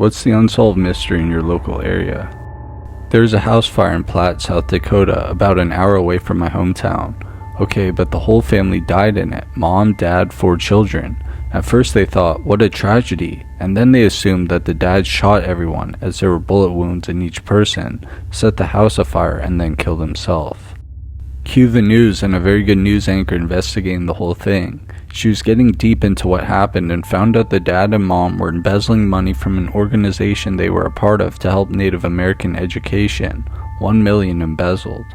What's the unsolved mystery in your local area? There's a house fire in Platte, South Dakota, about an hour away from my hometown. Okay, but the whole family died in it. Mom, dad, 4 children. At first they thought, what a tragedy, and then they assumed that the dad shot everyone as there were bullet wounds in each person, set the house afire, and then killed himself. Cue the news and a very good news anchor investigating the whole thing. She was getting deep into what happened and found out the dad and mom were embezzling money from an organization they were a part of to help Native American education, $1 million embezzled.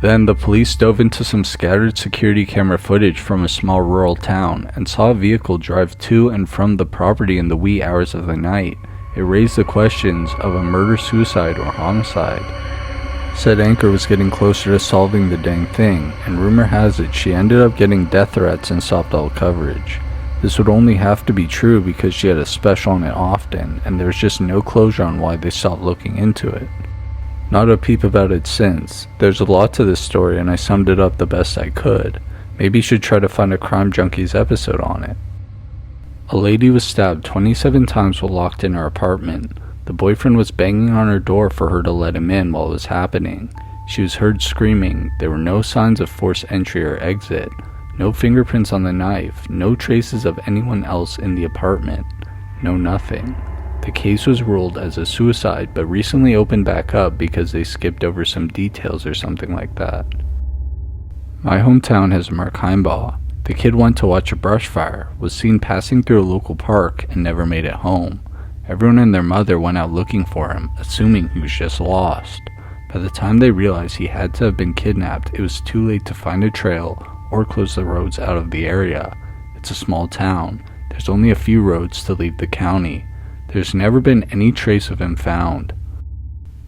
Then the police dove into some scattered security camera footage from a small rural town and saw a vehicle drive to and from the property in the wee hours of the night. It raised the questions of a murder-suicide or homicide. Said anchor was getting closer to solving the dang thing, and rumor has it she ended up getting death threats and stopped all coverage. This would only have to be true because she had a special on it often, and there's just no closure on why they stopped looking into it. Not a peep about it since. There's a lot to this story and I summed it up the best I could. Maybe you should try to find a Crime Junkies episode on it. A lady was stabbed 27 times while locked in her apartment. The boyfriend was banging on her door for her to let him in while it was happening. She was heard screaming. There were no signs of forced entry or exit. No fingerprints on the knife. No traces of anyone else in the apartment. No nothing. The case was ruled as a suicide but recently opened back up because they skipped over some details or something like that. My hometown has a Mark Heimbaugh. The kid went to watch a brush fire, was seen passing through a local park, and never made it home. Everyone and their mother went out looking for him, assuming he was just lost. By the time they realized he had to have been kidnapped, it was too late to find a trail or close the roads out of the area. It's a small town. There's only a few roads to leave the county. There's never been any trace of him found.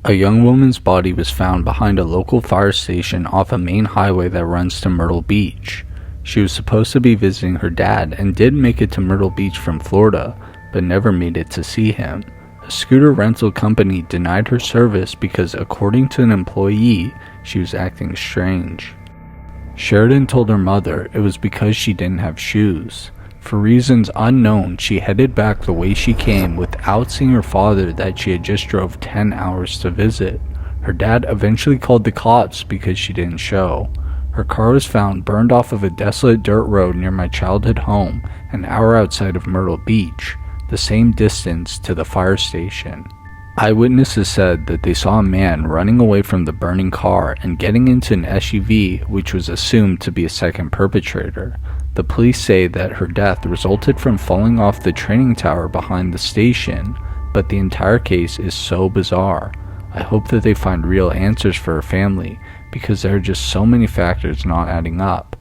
A young woman's body was found behind a local fire station off a main highway that runs to Myrtle Beach. She was supposed to be visiting her dad and did make it to Myrtle Beach from Florida, but never made it to see him. A scooter rental company denied her service because, according to an employee, she was acting strange. Sheridan told her mother it was because she didn't have shoes. For reasons unknown, she headed back the way she came without seeing her father that she had just drove 10 hours to visit. Her dad eventually called the cops because she didn't show. Her car was found burned off of a desolate dirt road near my childhood home, an hour outside of Myrtle Beach, the same distance to the fire station. Eyewitnesses said that they saw a man running away from the burning car and getting into an SUV, which was assumed to be a second perpetrator. The police say that her death resulted from falling off the training tower behind the station, but the entire case is so bizarre. I hope that they find real answers for her family, because there are just so many factors not adding up.